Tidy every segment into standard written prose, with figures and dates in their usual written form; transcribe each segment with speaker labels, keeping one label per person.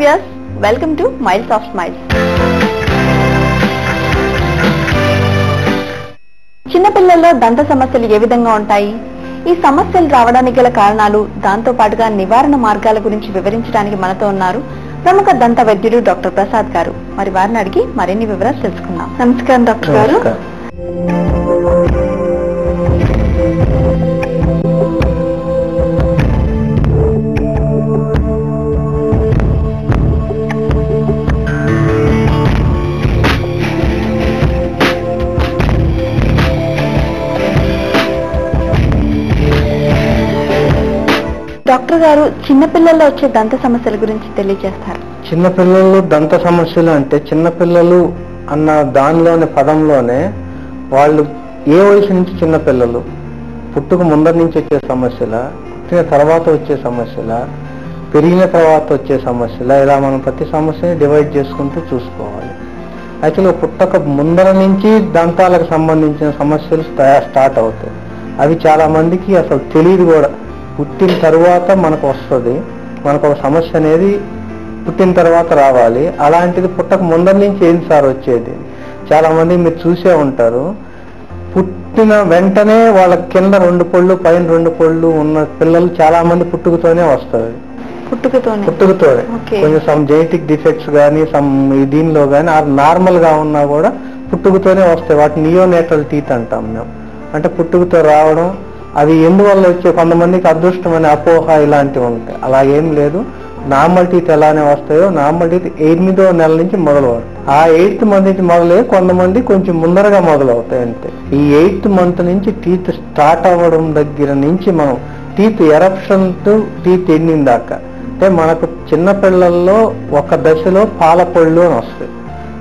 Speaker 1: viewers, welcome to Miles of Smiles. చిన్నపిల్లల్లో దంత సమస్యలు ఏ విధంగా ఉంటాయి, ఈ సమస్యలు రావడానికి గల కారణాలు, దాంతో పాటుగా నివారణ మార్గాల గురించి వివరించడానికి మనతో ఉన్నారు ప్రముఖ దంత వైద్యుడు డాక్టర్ ప్రసాద్ గారు. మరి వారిని అడిగి మరిన్ని వివరాలు తెలుసుకుందాం. నమస్కారం డాక్టర్ గారు. డాక్టర్ గారు, చిన్నపిల్లల్లో వచ్చే దంత సమస్యల గురించి తెలియజేస్తారు.
Speaker 2: చిన్నపిల్లలు దంత సమస్యలు అంటే చిన్నపిల్లలు అన్న దానిలోని పదంలోనే వాళ్ళు ఏ వయసు నుంచి చిన్నపిల్లలు, పుట్టుక ముందర నుంచి వచ్చే సమస్యల, పుట్టిన తర్వాత వచ్చే సమస్యల, పెరిగిన తర్వాత వచ్చే సమస్యల, ఇలా మనం ప్రతి సమస్యని డివైడ్ చేసుకుంటూ చూసుకోవాలి. యాక్చువల్గా పుట్టక ముందర నుంచి దంతాలకు సంబంధించిన సమస్యలు స్టార్ట్ అవుతాయి. అవి చాలా మందికి అసలు తెలియదు కూడా. పుట్టిన తర్వాత మనకు వస్తుంది, మనకు ఒక సమస్య అనేది పుట్టిన తర్వాత రావాలి. అలాంటిది పుట్టక ముందర నుంచి ఏంటి సార్ వచ్చేది? చాలా మంది మీరు చూసే ఉంటారు, పుట్టిన వెంటనే వాళ్ళ కింద 2 పళ్ళు పైన 2 పళ్ళు ఉన్న పిల్లలు చాలా మంది పుట్టుకతోనే వస్తారు. పుట్టుకతోనే కొంచెం సమ్ జెనెటిక్ డిఫెక్ట్స్ కానీ సమ్ దీనిలో కానీ నార్మల్ గా ఉన్నా కూడా పుట్టుకతోనే వస్తాయి. వాటి నియోనేటల్ టీత్ అంటాం మేము. అంటే పుట్టుకతో రావడం, అవి ఎందువల్ల వచ్చే కొంతమందికి అదృష్టమైన అపోహ ఇలాంటివి ఉంటాయి. అలాగేం లేదు. నార్మల్ టీత్ ఎలానే వస్తాయో నార్మల్ టీత్ 8వ నెల నుంచి మొదలవుతాయి. ఆ 8th మంత్ నుంచి మొదలయ్యి కొంతమంది కొంచెం ముందరగా మొదలవుతాయి అంతే. ఈ 8th మంత్ నుంచి టీత్ స్టార్ట్ అవ్వడం దగ్గర నుంచి మనం teeth eruption to teeth ending దాకా, అంటే మనకు చిన్నపిల్లల్లో ఒక దశలో పాలపళ్ళు అని వస్తాయి.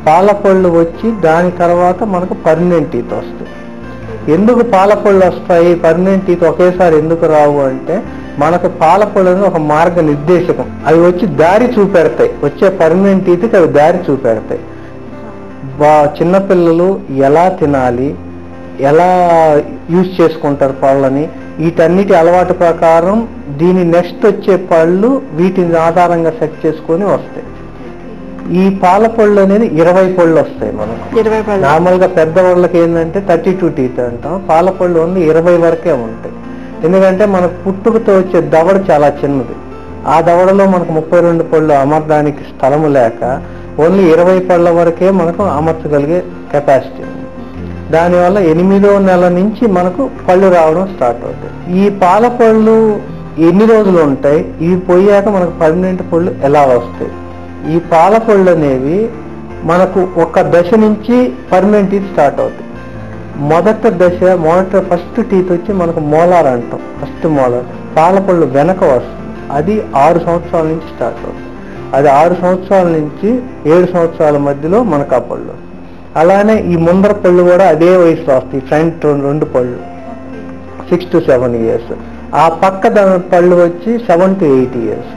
Speaker 2: పాలపళ్ళు వచ్చి దాని తర్వాత మనకు పర్మనెంట్ టీత్ వస్తాయి. ఎందుకు పాలపళ్ళు వస్తాయి, పర్మనెంట్ టీత్ ఒకేసారి ఎందుకు రావు అంటే, మనకు పాలపళ్ళు అనేది ఒక మార్గ నిర్దేశకం. అవి వచ్చి దారి చూపెడతాయి. వచ్చే పర్మనెంట్ టీత్కి అవి దారి చూపెడతాయి. చిన్నపిల్లలు ఎలా తినాలి, ఎలా యూజ్ చేసుకుంటారు పళ్ళని, వీటన్నిటి అలవాటు ప్రకారం దీని నెక్స్ట్ వచ్చే పళ్ళు వీటిని ఆధారంగా సెట్ చేసుకొని వస్తాయి. ఈ పాలపళ్ళు అనేది 20 పళ్ళు వస్తాయి మనకు. నార్మల్ గా పెద్దవాళ్ళకి ఏంటంటే 32 టీత్ అంటాం. పాలపళ్ళు ఓన్లీ 20 వరకే ఉంటాయి. ఎందుకంటే మనకు పుట్టుకతో వచ్చే దవడ చాలా చిన్నది. ఆ దవడలో మనకు 32 పళ్ళు అమర్చడానికి స్థలము లేక ఓన్లీ 20 పళ్ళ వరకే మనకు అమర్చగలిగే కెపాసిటీ ఉంది. దానివల్ల 8వ నెల నుంచి మనకు పళ్ళు రావడం స్టార్ట్ అవుతాయి. ఈ పాలపళ్ళు ఎన్ని రోజులు ఉంటాయి, ఇవి పోయాక మనకు పర్మనెంట్ పళ్ళు ఎలా వస్తాయి? ఈ పాలపళ్ళు అనేవి మనకు ఒక దశ నుంచి పర్మనెంట్ టీత్ స్టార్ట్ అవుతాయి. ఫస్ట్ టీత్ వచ్చి మనకు మోలార్ అంటాం. ఫస్ట్ మోలార్ పాలపళ్ళు వెనక వస్తుంది. అది 6 సంవత్సరాల నుంచి స్టార్ట్ అవుతుంది. అది 6 సంవత్సరాల నుంచి 7 సంవత్సరాల మధ్యలో మనకు ఆ పళ్ళు. అలానే ఈ ముందర పళ్ళు కూడా అదే వయసులో వస్తాయి. ఫ్రంట్ 2 పళ్ళు 6 to 7 years. ఆ పక్క పళ్ళు వచ్చి 7 to 8 years.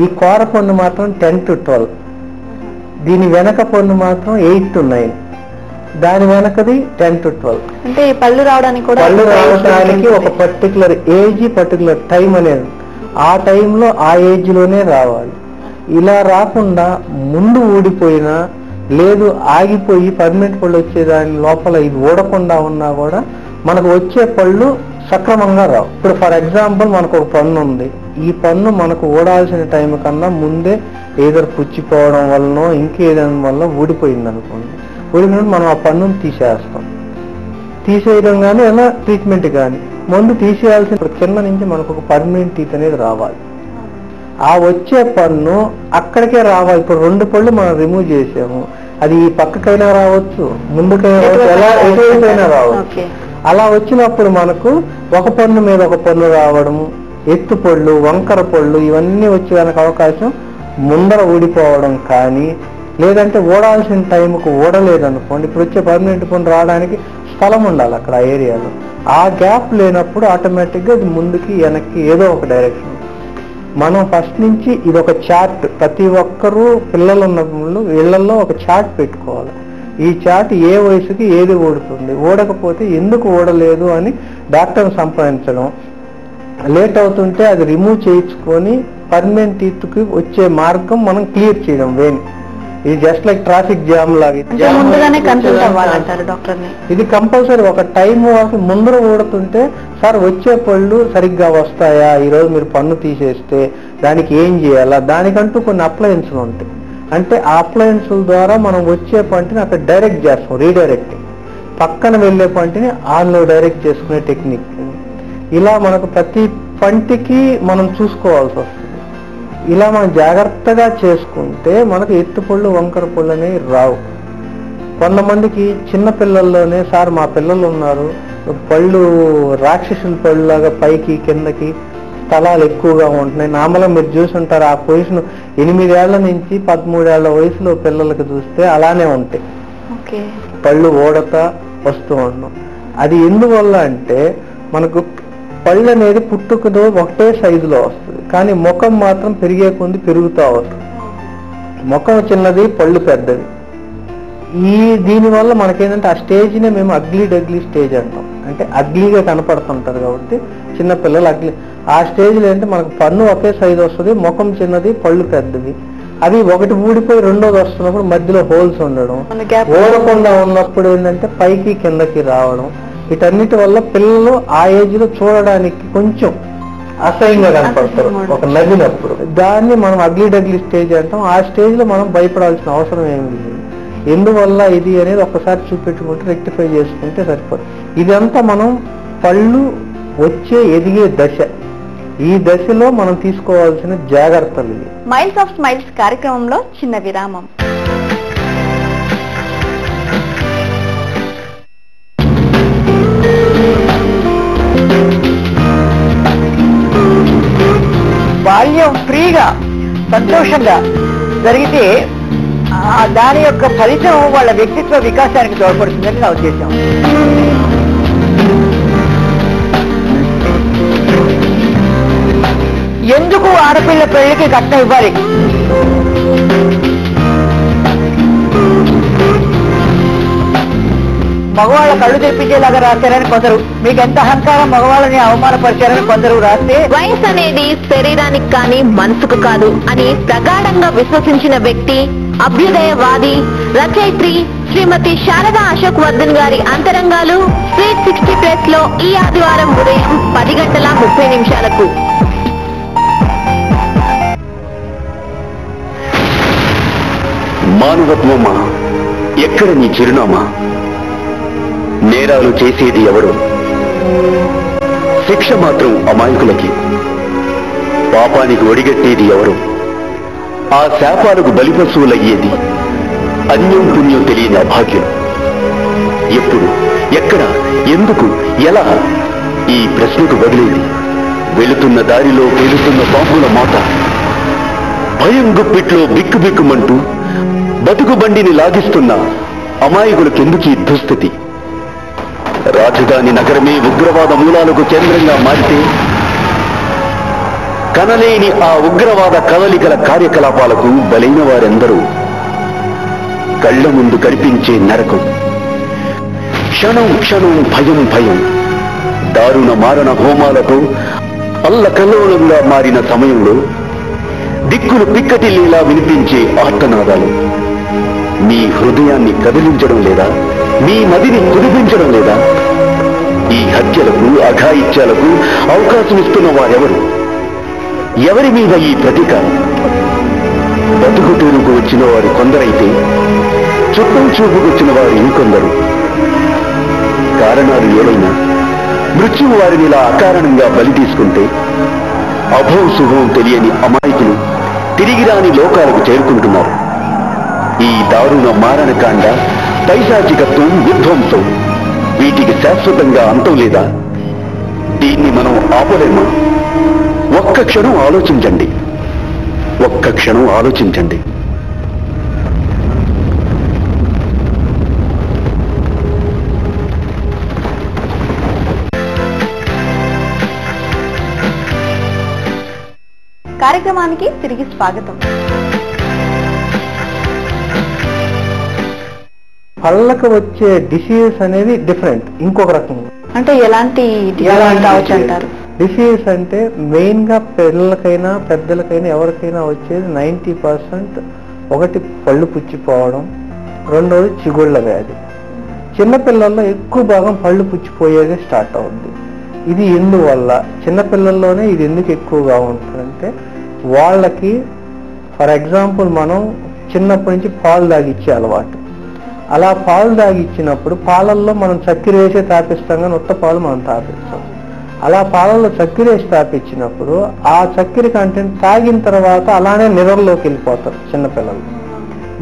Speaker 2: ఈ కోర పన్ను మాత్రం 10 to 12. దీని వెనక పన్ను మాత్రం 8 to 9. దాని వెనకది 10 to 12.
Speaker 1: అంటే పళ్ళు రావడానికి
Speaker 2: ఒక పర్టికులర్ ఏజ్, పర్టికులర్ టైం అనేది, ఆ టైంలో ఆ ఏజ్ లోనే రావాలి. ఇలా రాకుండా ముందు ఊడిపోయినా లేదు ఆగిపోయి పర్మనెంట్ పళ్ళు వచ్చే దాని లోపల ఇది ఊడకుండా ఉన్నా కూడా మనకు వచ్చే పళ్ళు సక్రమంగా రావు. ఇప్పుడు ఫర్ ఎగ్జాంపుల్ మనకు ఒక పన్ను ఉంది. ఈ పన్ను మనకు ఊడాల్సిన టైం కన్నా ముందే ఏదో పుచ్చిపోవడం వలనో ఇంకేదైనా వల్ల ఊడిపోయింది అనుకోండి. ఊడిపోయినప్పుడు మనం ఆ పన్నును తీసేస్తాం. తీసేయడం కానీ ఎలా ట్రీట్మెంట్ కానీ ముందు తీసేయాల్సిన కింద నుంచి మనకు ఒక పర్మనెంట్ టీత్ అనేది రావాలి. ఆ వచ్చే పన్ను అక్కడికే రావాలి. ఇప్పుడు 2 పళ్ళు మనం రిమూవ్ చేసాము, అది ఈ పక్కకైనా రావచ్చు, ముందుకైనా రావచ్చు, ఎలా ఎటువైనా రావచ్చు. అలా వచ్చినప్పుడు మనకు ఒక పన్ను మీద ఒక పన్ను రావడము, ఎత్తు పళ్ళు, వంకర పళ్ళు ఇవన్నీ వచ్చేదానికి అవకాశం ముందర ఊడిపోవడం కానీ, లేదంటే ఓడాల్సిన టైంకు ఓడలేదనుకోండి. ఇప్పుడు వచ్చే పర్మనెంట్ పన్ను రావడానికి స్థలం ఉండాలి అక్కడ ఆ ఏరియాలో. ఆ గ్యాప్ లేనప్పుడు ఆటోమేటిక్గా అది ముందుకి వెనక్కి ఏదో ఒక డైరెక్షన్. మనం ఫస్ట్ నుంచి ఇది ఒక చార్ట్, ప్రతి ఒక్కరూ పిల్లలు ఉన్న ఇళ్లలో ఒక చార్ట్ పెట్టుకోవాలి. ఈ చార్ట్ ఏ వయసుకి ఏది ఊడుతుంది, ఊడకపోతే ఎందుకు ఊడలేదు అని డాక్టర్ని సంప్రదించడం. లేట్ అవుతుంటే అది రిమూవ్ చేయించుకొని పర్మనెంట్ టీత్ కి వచ్చే మార్గం మనం క్లియర్ చేయడం వేని. ఇది జస్ట్ లైక్ ట్రాఫిక్ జామ్ లాగా
Speaker 1: ముందుగానే కన్సల్ట్ అవ్వాలంటారు డాక్టర్ని.
Speaker 2: ఇది కంపల్సరీ ఒక టైం ముందర ఊడుతుంటే సార్ వచ్చే పళ్ళు సరిగ్గా వస్తాయా, ఈరోజు మీరు పన్ను తీసేస్తే దానికి ఏం చేయాలా, దానికంటూ కొన్ని అప్లయన్స్లు ఉంటాయి. అంటే ఆ అప్లయన్స్ల ద్వారా మనం వచ్చే పంటిని అక్కడ డైరెక్ట్ చేస్తాం, రీడైరెక్టింగ్. పక్కన వెళ్ళే పంటిని ఆన్లో డైరెక్ట్ చేసుకునే టెక్నిక్. ఇలా మనకు ప్రతి పంటికి మనం చూసుకోవాల్సి వస్తుంది. ఇలా మనం జాగ్రత్తగా చేసుకుంటే మనకు ఎత్తుపళ్ళు వంకర పళ్ళు అనేవి రావు. కొంతమందికి చిన్న పిల్లల్లోనే సార్ మా పిల్లలు ఉన్నారు, పళ్ళు రాక్షసుల పళ్ళులాగా పైకి కిందకి స్థలాలు ఎక్కువగా ఉంటున్నాయి. నార్మల్గా మీరు చూసుంటారు ఆ పొజిషన్ 8 ఏళ్ల నుంచి 13 ఏళ్ల వయసులో పిల్లలకి చూస్తే అలానే ఉంటాయి, పళ్ళు ఊడత వస్తూ ఉండడం. అది ఎందువల్ల అంటే మనకు పళ్ళు అనేది పుట్టుకతో ఒకటే సైజులో వస్తుంది, కానీ ముఖం మాత్రం పెరిగే కొద్ది పెరుగుతూ వస్తుంది. ముఖం చిన్నది, పళ్ళు పెద్దది. దీనివల్ల మనకేంటంటే ఆ స్టేజ్నే మేము అగ్లీ డగ్లీ స్టేజ్ అంటాం. అంటే అగ్లీగా కనపడుతుంటారు కాబట్టి చిన్నపిల్లలు అగ్లీ. ఆ స్టేజ్లో ఏంటంటే మనకు పన్ను ఒకే సైజు వస్తుంది, ముఖం చిన్నది, పళ్ళు పెద్దది. అది ఒకటి ఊడిపోయి రెండోది వస్తున్నప్పుడు మధ్యలో హోల్స్ ఉండడం, ఊడకుండా ఉన్నప్పుడు ఏంటంటే పైకి కిందకి రావడం. వీటన్నిటి వల్ల పిల్లలు ఆ ఏజ్ లో చూడడానికి కొంచెం అసహ్యంగా కనపడతారు ఒక నవ్వినప్పుడు. దాన్ని మనం అగ్లీ డగ్లీ స్టేజ్ అంటాం. ఆ స్టేజ్ లో మనం భయపడాల్సిన అవసరం ఏమి లేదు. ఎందువల్ల ఇది అనేది ఒక్కసారి చూపెట్టుకుంటే రెక్టిఫై చేసుకుంటే సరిపోదు. ఇదంతా మనం పళ్ళు వచ్చే ఎదిగే దశ. ఈ దశలో మనం తీసుకోవాల్సిన జాగ్రత్తలు.
Speaker 1: మైల్స్ ఆఫ్ స్మైల్స్ కార్యక్రమంలో చిన్న విరామం.
Speaker 3: బాల్యం ఫ్రీగా సంతోషంగా జరిగితే దాని యొక్క ఫలితం వాళ్ళ వ్యక్తిత్వ వికాసానికి తోడ్పడుతుందని నా ఉద్దేశం. ఎందుకు ఆడపిల్ల పెళ్లికి కట్నం ఇవ్వాలి? మగవాళ్ళ కళ్ళు తెప్పించేలాగా రాస్తారని కొందరు, మీకు ఎంత అహంకారం మగవాళ్ళని అవమానపరిచారని కొందరు రాస్తే,
Speaker 4: వయసు అనేది శరీరానికి కానీ మనసుకు కాదు అని ప్రగాఢంగా విశ్వసించిన వ్యక్తి, అభ్యుదయవాది, రచయిత్రి శ్రీమతి శారదా అశోక్ వర్ధన్ గారి అంతరంగాలు స్వీట్ 60+ లో ఈ ఆదివారం ఉదయం 10:30
Speaker 5: మానవత్వమా, ఎక్కడ నీ చిరునామా? నేరాలు చేసేది ఎవరు? శిక్ష మాత్రం అమాయకులకి. పాపానికి ఒడిగట్టేది ఎవరు? ఆ శాపాలకు బలిపశువులయ్యేది అన్యం పుణ్యం తెలియని అభాగ్యులు. ఎప్పుడు, ఎక్కడ, ఎందుకు, ఎలా? ఈ ప్రశ్నకు బదిలేది వెళుతున్న దారిలో వెళుతున్న పాపుల మాట. భయం గుప్పిట్లో బిక్కుబిక్కుమంటూ బతుకు బండిని లాగిస్తున్న అమాయకులకెందుకు ఈ దుస్థితి? రాజధాని నగరమే ఉగ్రవాద మూలాలకు కేంద్రంగా మారితే కనలేని ఆ ఉగ్రవాద కదలికల కార్యకలాపాలకు బలైన వారెందరూ? కళ్ల ముందు కనిపించే నరకం, క్షణం క్షణం భయం భయం, దారుణ మారణ హోమాలతో అల్లకల్లోలంగా మారిన సమయంలో దిక్కులు పిక్కటిల్లేలా వినిపించే ఆర్తనాదాలు మీ హృదయాన్ని కదిలించడం లేదా? మీ మదిని కుదిపించడం లేదా? ఈ హత్యలకు, అఘాయిత్యాలకు అవకాశం ఇస్తున్న వారెవరు? ఎవరి మీద ఈ ప్రతీకారం? బతుకు తెరుకు వచ్చిన వారు కొందరైతే చుట్టం చూపుకు వచ్చిన వారు ఇంకొందరు. కారణాలు ఏవైనా మృత్యువు వారిని ఇలా అకారణంగా బలి తీసుకుంటే అభం శుభం తెలియని అమాయకులు తిరిగి రాని లోకాలకు చేరుకుంటున్నారు. ఈ దారుణ మారణకాండ, పైశాచికత్వం, విధ్వంసం, వీటికి శాశ్వతంగా అంతం లేదా? దీన్ని మనం ఆపలేమా? ఒక్క క్షణం ఆలోచించండి, ఒక్క క్షణం ఆలోచించండి.
Speaker 1: కార్యక్రమానికి తిరిగి స్వాగతం.
Speaker 2: పళ్ళకు వచ్చే డిసీజెస్ అనేది డిఫరెంట్, ఇంకొక రకం.
Speaker 1: అంటే ఎలాంటి రావచ్చు అంటారు?
Speaker 2: డిసీజ్ అంటే మెయిన్ గా పిల్లలకైనా పెద్దలకైనా ఎవరికైనా వచ్చేది 90% ఒకటి పళ్ళు పుచ్చిపోవడం, రెండవది చిగుళ్ళ వ్యాధి. చిన్నపిల్లల్లో ఎక్కువ భాగం పళ్ళు పుచ్చిపోయేది స్టార్ట్ అవుద్ది. ఇది ఎందువల్ల చిన్నపిల్లల్లోనే ఇది ఎందుకు ఎక్కువగా ఉంటుందంటే వాళ్ళకి ఫర్ ఎగ్జాంపుల్ మనం చిన్నప్పటి నుంచి పాలు తాగిచ్చే అలవాటు. అలా పాలు తాగిచ్చినప్పుడు పాలల్లో మనం చక్కెర వేసే తాపిస్తాం కానీ ఉత్త పాలు మనం తాపిస్తాం. అలా పాలల్లో చక్కెర వేసి తాపించినప్పుడు ఆ చక్కెర కంటెంట్ తాగిన తర్వాత అలానే నిద్రలోకి వెళ్ళిపోతారు చిన్నపిల్లలు.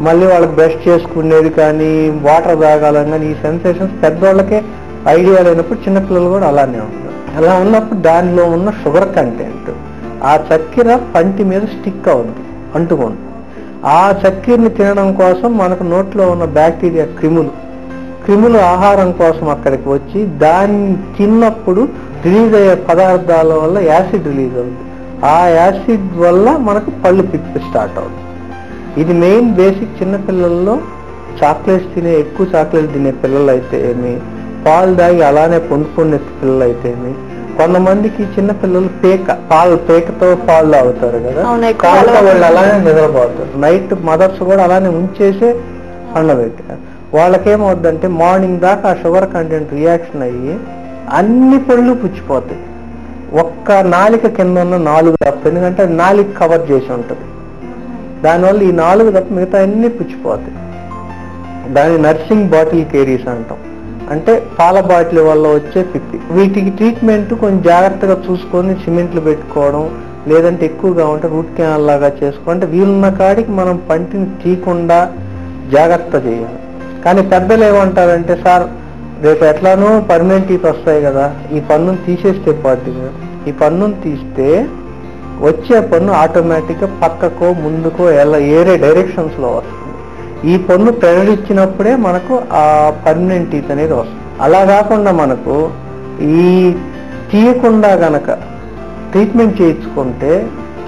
Speaker 2: మళ్ళీ వాళ్ళకి బ్రష్ చేసుకునేది కానీ వాటర్ తాగాలని కానీ ఈ సెన్సేషన్స్ పెద్దవాళ్ళకే ఐడియా లేనప్పుడు చిన్నపిల్లలు కూడా అలానే ఉంటారు. అలా ఉన్నప్పుడు దానిలో ఉన్న షుగర్ కంటెంట్ ఆ చక్కెర పంటి మీద స్టిక్ అవుతుంది, అంటుకుంటుంది. ఆ చక్కెరని తినడం కోసం మనకు నోట్లో ఉన్న బ్యాక్టీరియా క్రిములు ఆహారం కోసం అక్కడికి వచ్చి దాన్ని తిన్నప్పుడు రిలీజ్ అయ్యే పదార్థాల వల్ల యాసిడ్ రిలీజ్ అవుతుంది. ఆ యాసిడ్ వల్ల మనకు పళ్ళు పిప్పి స్టార్ట్ అవుతుంది. ఇది మెయిన్ బేసిక్. చిన్నపిల్లల్లో ఎక్కువ చాక్లెట్స్ తినే పిల్లలు అయితే ఏమి, పాలు దాగి అలానే పొందుకునే పిల్లలు అయితే ఏమి, కొంతమందికి చిన్నపిల్లలు పేకతో పాలు తాగుతారు కదా, కాళ్ళతో వాళ్ళు అలానే నిద్రపోతారు. నైట్ మదర్స్ కూడా అలానే ఉంచేసే పండబెట్టారు. వాళ్ళకేమవుద్దంటే మార్నింగ్ దాకా ఆ షుగర్ కంటెంట్ రియాక్షన్ అయ్యి అన్ని పళ్ళు పుచ్చిపోతాయి. ఒక్క నాలిక కింద ఉన్న 4 తప్ప, ఎందుకంటే అది నాలిక కవర్ చేసి ఉంటుంది. దానివల్ల ఈ 4 తప్ప మిగతా అన్ని పుచ్చిపోతాయి. దాన్ని నర్సింగ్ బాటిల్ కేరీస్ అంటాం. అంటే పాల బాటిల్ వల్ల వచ్చే పిప్పి. వీటికి ట్రీట్మెంట్ కొంచెం జాగ్రత్తగా చూసుకొని సిమెంట్లు పెట్టుకోవడం, లేదంటే ఎక్కువగా ఉంటే రూట్ కెనాల్ లాగా చేసుకోవాలంటే వీలున్న కాడికి మనం పంటిని తీయకుండా జాగ్రత్త చేయాలి. కానీ పెద్దలు ఏమంటారంటే, సార్ రేపు ఎట్లానో పర్మనెంట్ టీత్ వస్తాయి కదా, ఈ పన్నును తీసేస్తే పోతుంది కదా. ఈ పన్నును తీస్తే వచ్చే పన్ను ఆటోమేటిక్గా పక్కకో ముందుకో ఏరే డైరెక్షన్స్ లో వస్తుంది. ఈ పన్ను ప్రెజర్ మనకు ఆ పర్మనెంట్ టీత్ అనేది వస్తుంది. అలా కాకుండా మనకు ఈ తీయకుండా గనక ట్రీట్మెంట్ చేయించుకుంటే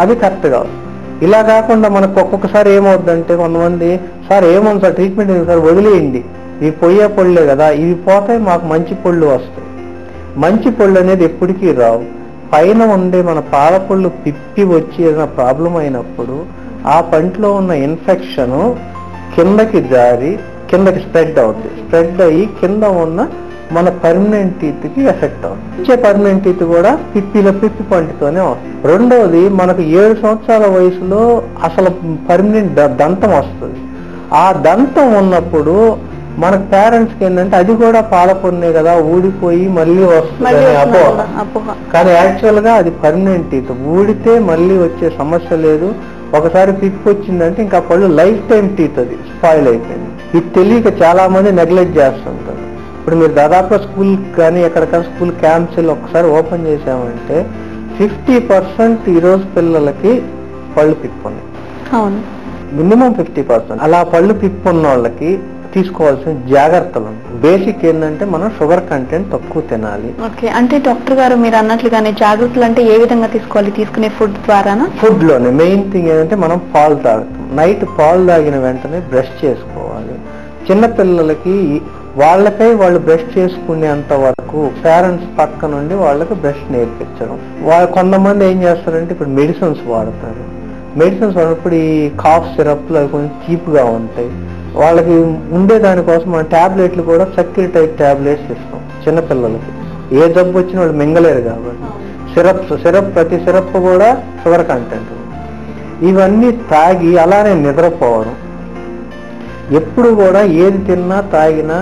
Speaker 2: అది కరెక్ట్గా వస్తుంది. ఇలా కాకుండా మనకు ఒక్కొక్కసారి ఏమవుద్దంటే కొంతమంది, సార్ ఏమవుతుంది సార్ ట్రీట్మెంట్ సార్ వదిలేయండి, ఇవి పోయే పళ్ళే కదా, ఇవి పోతాయి మాకు మంచి పళ్ళు వస్తాయి. మంచి పళ్ళు అనేది ఎప్పటికీ రావు. పైన ఉండే మన పాలపళ్ళు పిప్పి వచ్చి ఏదైనా ప్రాబ్లం అయినప్పుడు ఆ పంటిలో ఉన్న ఇన్ఫెక్షన్ కిందకి జారి కిందకి స్ప్రెడ్ అవుతుంది. స్ప్రెడ్ అయ్యి కింద ఉన్న మన పర్మనెంట్ టీత్ కి ఎఫెక్ట్ అవుతుంది. వచ్చే పర్మనెంట్ టీత్ కూడా పిప్పి పంటితోనే వస్తుంది. రెండవది, మనకు 7 సంవత్సరాల వయసులో అసలు పర్మనెంట్ దంతం వస్తుంది. ఆ దంతం ఉన్నప్పుడు మనకు పేరెంట్స్కి ఏంటంటే అది కూడా పాలపన్నే కదా, ఊడిపోయి మళ్ళీ వస్తుంది అపోహ. కానీ యాక్చువల్ గా అది పర్మనెంట్ టీత్. ఊడితే మళ్ళీ వచ్చే సమస్య లేదు. ఒకసారి పిప్పి వచ్చిందంటే ఇంకా పళ్ళు లైఫ్ టైం టీత్, అది స్పాయిల్ అయిపోయింది. ఇది తెలియక చాలా మంది నెగ్లెక్ట్ చేస్తుంటారు. ఇప్పుడు మీరు దాదాపు స్కూల్ కానీ ఎక్కడికైనా స్కూల్ క్యాంప్స్ ఒకసారి ఓపెన్ చేసామంటే 50% ఈరోజు పిల్లలకి పళ్ళు పిప్పి ఉన్నాయి. మినిమం 50%. అలా పళ్ళు పిప్పి ఉన్న వాళ్ళకి తీసుకోవాల్సిన జాగ్రత్తలు బేసిక్ ఏంటంటే మనం షుగర్ కంటెంట్ తక్కువ తినాలి.
Speaker 1: ఓకే, అంటే డాక్టర్ గారు మీరు అన్నట్లుగానే జాగ్రత్తలు అంటే ఏ విధంగా తీసుకోవాలి? తీసుకునే ఫుడ్ ద్వారానా? ఫుడ్
Speaker 2: లోనే మెయిన్ థింగ్ ఏంటంటే మనం పాలు తాగుతాం. నైట్ పాలు తాగిన వెంటనే బ్రష్ చేసుకోవాలి. చిన్నపిల్లలకి వాళ్ళకై వాళ్ళు బ్రష్ చేసుకునేంత వరకు పేరెంట్స్ పక్క నుండి వాళ్ళకి బ్రష్ నేర్పించడం. కొంతమంది ఏం చేస్తారంటే ఇప్పుడు మెడిసిన్స్ వాడతారు. మెడిసిన్స్ వాడినప్పుడు ఈ కాఫ్ సిరప్లు అవి కొంచెం చీప్గా ఉంటాయి. వాళ్ళకి ఉండే దానికోసం మన ట్యాబ్లెట్లు కూడా చక్కెర టైప్ ట్యాబ్లెట్స్ ఇస్తాం చిన్నపిల్లలకి. ఏ జబ్బు వచ్చినా వాళ్ళు మింగలేరు కాబట్టి సిరప్ ప్రతి సిరప్ కూడా షుగర్ కంటెంట్. ఇవన్నీ తాగి అలానే నిద్రపోవడం. ఎప్పుడు కూడా ఏది తిన్నా తాగినా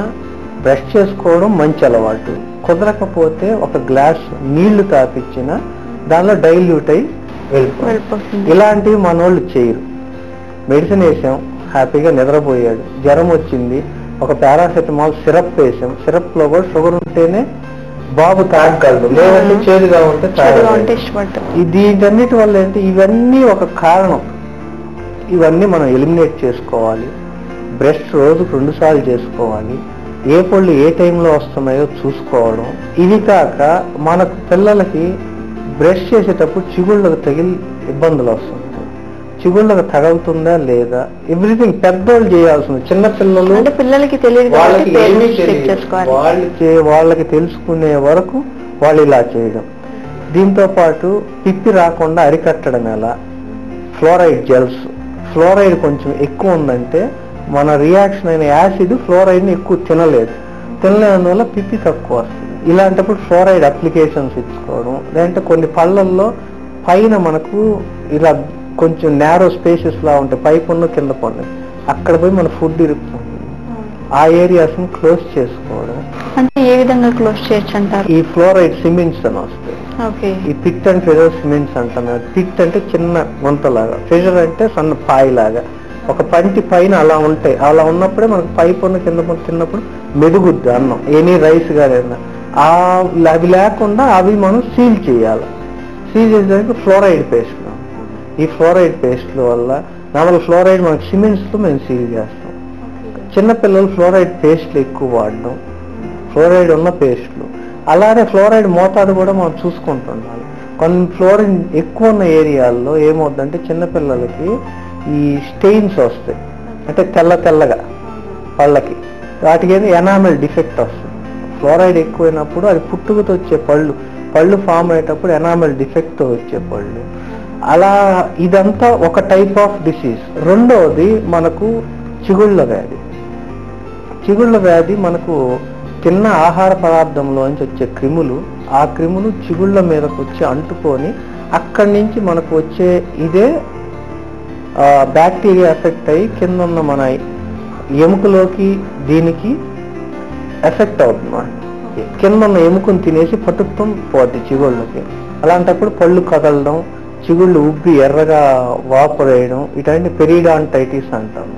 Speaker 2: బ్రష్ చేసుకోవడం మంచి అలవాటు. కుదరకపోతే ఒక గ్లాస్ నీళ్లు తాపించిన దానిలో డైల్యూట్ అయి వెళ్ళిపోతుంది. ఇలాంటివి మనోళ్ళు చేయరు. మెడిసిన్ వేసాం, హ్యాపీగా నిద్రపోయాడు. జ్వరం వచ్చింది, ఒక పారాసెటమాల్ సిరప్ వేసాం. సిరప్ లో కూడా షుగర్ ఉంటేనే బాబు తాగగలడు, లేదంటే చేదుగా ఉంటే తాగగలడు. దీటన్నిటి వల్ల ఏంటి, ఇవన్నీ ఒక కారణం. ఇవన్నీ మనం ఎలిమినేట్ చేసుకోవాలి. బ్రష్ రోజుకు 2 సార్లు చేసుకోవాలి. ఏ పళ్ళు ఏ టైంలో వస్తున్నాయో చూసుకోవడం. ఇది కాక మనకు పిల్లలకి బ్రష్ చేసేటప్పుడు చిగుళ్ళకు తగిలి ఇబ్బందులు వస్తుంటాయి. చిగుళ్ళకు తగులుతుందా లేదా ఎవ్రీథింగ్ పెద్దోళ్ళు చేయాల్సింది. చిన్న పిల్లలు
Speaker 1: పిల్లలకి తెలియదు,
Speaker 2: వాళ్ళకి తెలుసుకునే వరకు వాళ్ళు ఇలా చేయడం. దీంతో పాటు పిప్పి రాకుండా అరికట్టడం ఎలా, ఫ్లోరైడ్ జెల్స్. ఫ్లోరైడ్ కొంచెం ఎక్కువ ఉందంటే మన రియాక్షన్ అయిన యాసిడ్ ఫ్లోరైడ్ని ఎక్కువ తినలేనందువల్ల పిప్పి తక్కువ వస్తుంది. ఇలాంటప్పుడు ఫ్లోరైడ్ అప్లికేషన్స్ ఇచ్చుకోవడం. లేదంటే కొన్ని పళ్ళల్లో పైన మనకు ఇలా కొంచెం నేరో స్పేసెస్ లా ఉంటాయి, పై పన్ను కింద పన్ను, అక్కడ పోయి మన ఫుడ్ ఇరుక్కుంటుంది. ఆ ఏరియాస్ ని క్లోజ్ చేసుకోవడం.
Speaker 1: అంటే ఏ విధంగా క్లోజ్ చేయొచ్చు అంటారు?
Speaker 2: ఈ ఫ్లోరైడ్ సిమెంట్స్ అని వస్తాయి. ఈ పిట్ అండ్ ఫిజర్ సిమెంట్స్ అంటాం. పిట్ అంటే చిన్న గుంతలాగా, ఫిజర్ అంటే సన్న పాయిలాగా, ఒక పంటి పైన అలా ఉంటాయి. అలా ఉన్నప్పుడే మనకు పై పన్ను కింద పన్ను తిన్నప్పుడు మెదుగుద్ది అన్నం, ఎనీ రైస్ కానీ అవి లేకుండా అవి మనం సీల్ చేయాలి. సీల్ చేసేదానికి ఫ్లోరైడ్ పేస్ట్. ఈ ఫ్లోరైడ్ పేస్ట్ల వల్ల నార్మల్ ఫ్లోరైడ్ మనకు సిమెంట్స్తో మేము సీల్ చేస్తాం. చిన్నపిల్లలు ఫ్లోరైడ్ పేస్ట్లు ఎక్కువ వాడడం, ఫ్లోరైడ్ ఉన్న పేస్ట్లు. అలానే ఫ్లోరైడ్ మోతాదు కూడా మనం చూసుకుంటున్నాం. కొన్ని ఫ్లోరైడ్ ఎక్కువ ఉన్న ఏరియాల్లో ఏమవుతుందంటే చిన్నపిల్లలకి ఈ స్టెయిన్స్ వస్తాయి, అంటే తెల్లగా పళ్ళకి, వాటికి ఎనామెల్ డిఫెక్ట్ వస్తుంది. ఫ్లోరైడ్ ఎక్కువైనప్పుడు అది పుట్టుకతో వచ్చే పళ్ళు ఫామ్ అయ్యేటప్పుడు ఎనామెల్ డిఫెక్ట్తో వచ్చే పళ్ళు. అలా ఇదంతా ఒక టైప్ ఆఫ్ డిసీజ్. రెండవది మనకు చిగుళ్ళ వ్యాధి. చిగుళ్ళ వ్యాధి మనకు తిన్న ఆహార పదార్థంలోంచి వచ్చే క్రిములు, ఆ క్రిములు చిగుళ్ళ మీదకు వచ్చి అంటుకొని అక్కడి నుంచి మనకు వచ్చే ఇదే బ్యాక్టీరియా ఎఫెక్ట్ అయ్యి కింద ఉన్న మన ఎముకలోకి దీనికి ఎఫెక్ట్ అవుతుంది. కింద ఉన్న ఎముకను తినేసి పటుత్వం పోద్ది చిగుళ్ళకి. అలాంటప్పుడు పళ్ళు కదలడం, చిగుళ్ళు ఉబ్బి ఎర్రగా వాపు వేయడం, ఇటువంటి పెరిడాంటైటిస్ అంటాం.